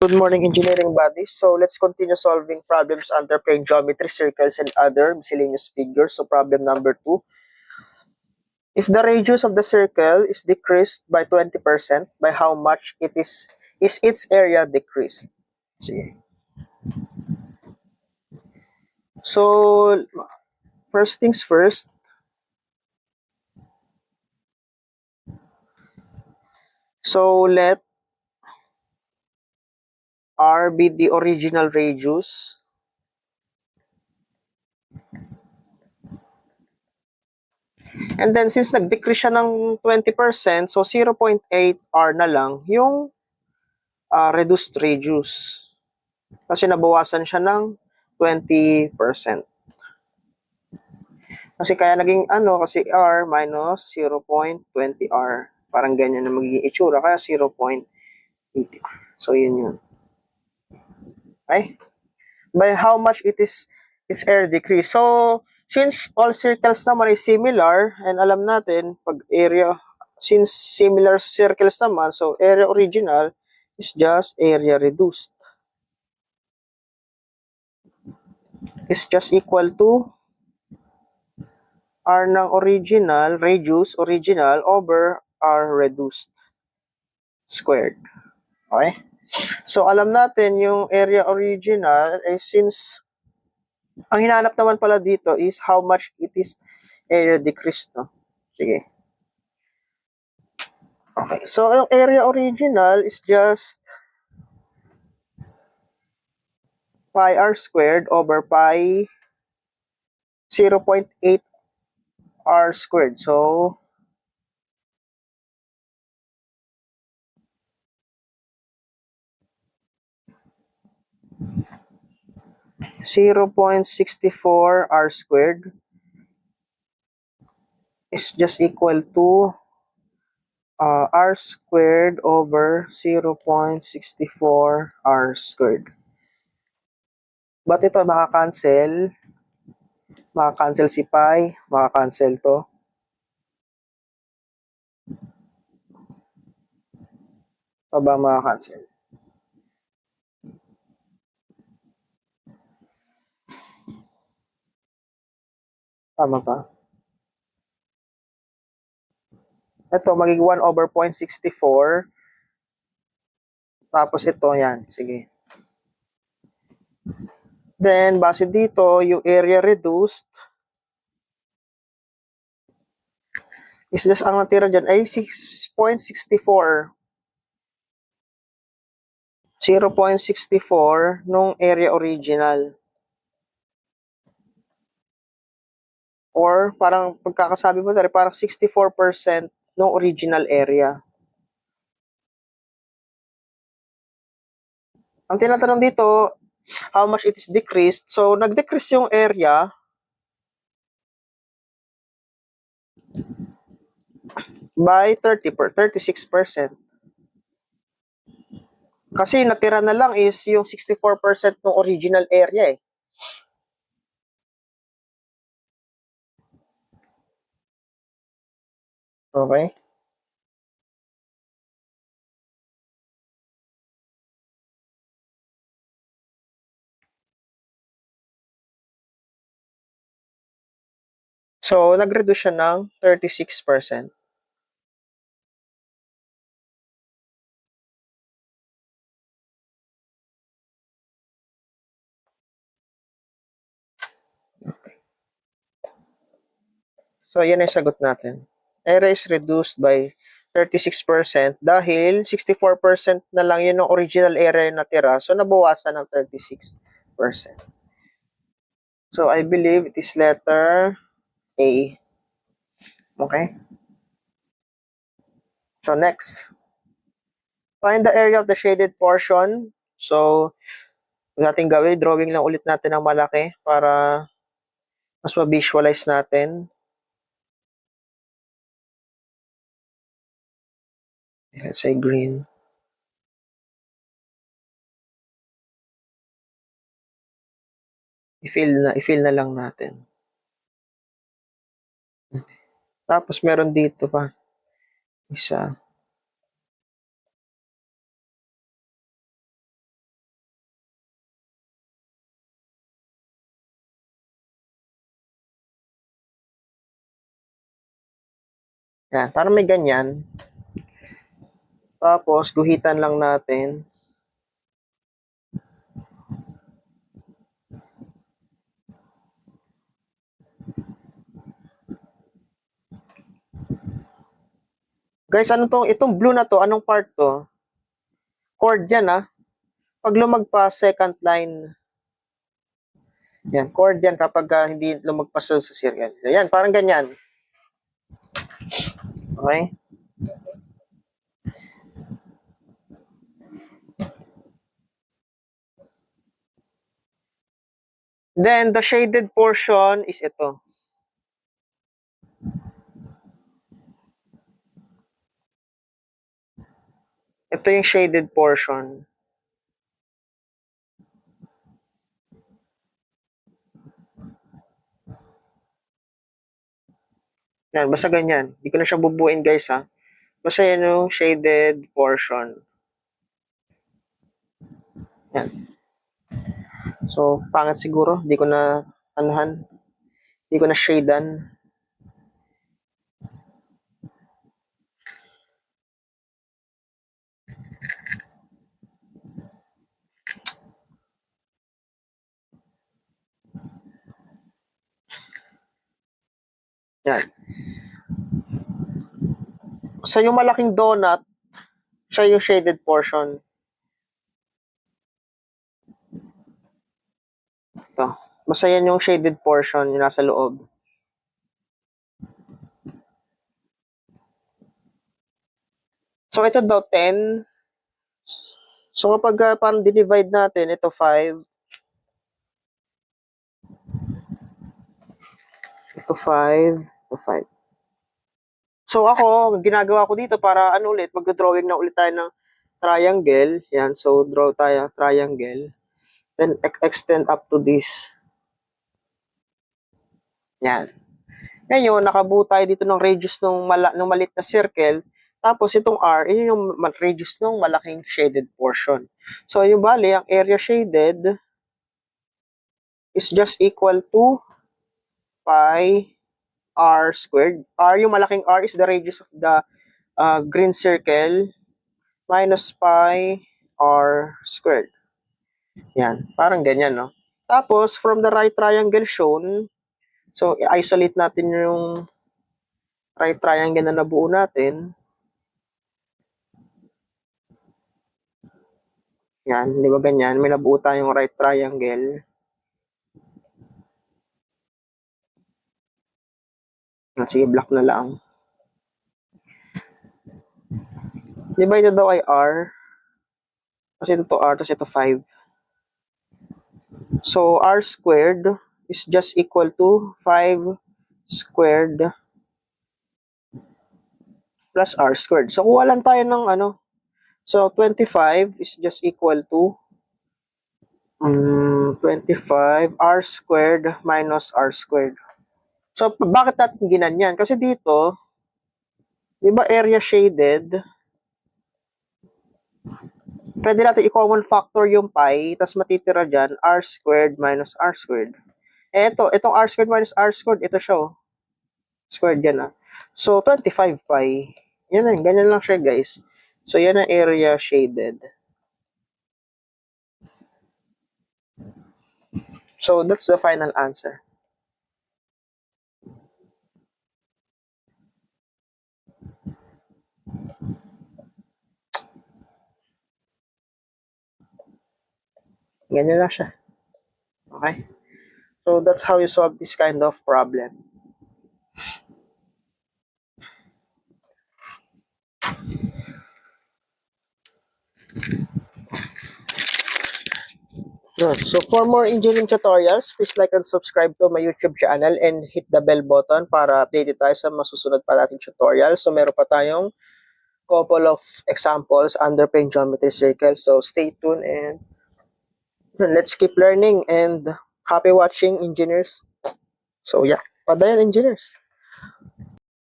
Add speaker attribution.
Speaker 1: Good morning, engineering buddies. So let's continue solving problems under plane geometry, circles, and other miscellaneous figures. So problem number 2. If the radius of the circle is decreased by 20%, by how much is its area decreased? Sige. So first things first. So let R be the original radius. And then since nag-decrease siya ng 20%, so 0.8 R na lang yung reduced radius. Kasi nabawasan siya ng 20%. Kasi kaya naging kasi R minus 0.20 R. Parang ganyan na magiging itsura. Kaya 0.80 R. So, yun yun. Okay? By how much is air decrease? So, since all circles naman is similar, and alam natin, pag area, since similar circles naman, so area original is just area reduced. Is just equal to R ng original, radius original, over R reduced squared. Okay? So, alam natin yung area original, since ang hinahanap naman pala dito is how much it is area decreased, no? Sige. Okay. So, yung area original is just pi r squared over pi 0.8 r squared. So, 0.64 r squared is just equal to r squared over 0.64 r squared. But ito makakancel si pi, makakancel to. Ito ba makakancel? Tama ba? Ito, magiging 1 over 0.64. Tapos ito, yan. Sige. Then, base dito, yung area reduced is just ang natira dyan ay 6.64. 0.64 nung area original. Or parang pagkakasabi mo dali, parang 64% nung original area. Ang tinatanong dito, how much it is decreased. So, nag-decrease yung area by 36%. Kasi natira na lang is yung 64% ng original area eh. Okay? So, nag-reduce siya ng 36%. So, yan ay sagot natin. Area is reduced by 36% dahil 64% na lang yun ng original area na natira. So, nabawasan ng 36%. So, I believe it is letter A. Okay? So, next. Find the area of the shaded portion. So, natin gawin, drawing lang ulit natin ng malaki para mas ma-visualize natin. Let's say green. I-fill na lang natin. Tapos meron dito pa. Isa. Yan, para may ganyan. Tapos, guhitan lang natin. Guys, ano tong, itong blue na to, anong part to? Chord yan, ah. Pag lumagpas, second line. Yan, chord yan kapag hindi lumagpas sa circle. Yan, parang ganyan. Okay? Then, the shaded portion is ito. Ito yung shaded portion. Yan, basta ganyan. Hindi ko na siya bubuin, guys, ha. Basta yan yung shaded portion. Yan. So, pangit siguro. Hindi ko na, anuhan. Hindi ko na shadean. Yan. So, yung malaking donut, siya yung shaded portion. Ito. Basta yan yung shaded portion, yung nasa loob. So, ito daw 10. So, kapag parang divide natin, ito 5. Ito 5. Ito 5. So, ako, ginagawa ko dito para ano ulit, mag-drawing na ulit tayo ng triangle. Yan. So, draw tayo triangle. Then, extend up to this. Yan. Ngayon, nakabuo tayo dito ng radius ng maliit na circle. Tapos, itong R, yun yung radius ng malaking shaded portion. So, yung bali, ang area shaded is just equal to pi R squared. R, yung malaking R is the radius of the green circle minus pi R squared. Yan, parang ganyan, no? Tapos, from the right triangle shown, so, isolate natin yung right triangle na nabuo natin. Yan, di ba ganyan? May nabuo tayong right triangle. Sige, block na lang. Di ba ito daw ay R? Kasi ito to R, tapos ito 5. So, R squared is just equal to 5 squared plus R squared. So, kuha lang tayo ng ano. So, 25 is just equal to 25 R squared minus R squared. So, bakit natin ginanyan? Kasi dito, di ba area shaded, pwede natin i-common factor yung pi, tapos matitira dyan, R squared minus R squared. Eh, itong R squared minus R squared, ito siya, oh. Squared yan, ah. So, 25 pi. Yan na, ganyan lang siya, guys. So, yan ang area shaded. So, that's the final answer. Ganyan lang siya. Okay? So, that's how you solve this kind of problem. So, for more engineering tutorials, please like and subscribe to my YouTube channel and hit the bell button para updated tayo sa masusunod pa nating tutorials. So, meron pa tayong couple of examples under plane geometry circle. So, stay tuned and let's keep learning and happy watching, engineers. So, yeah. Padayan, engineers.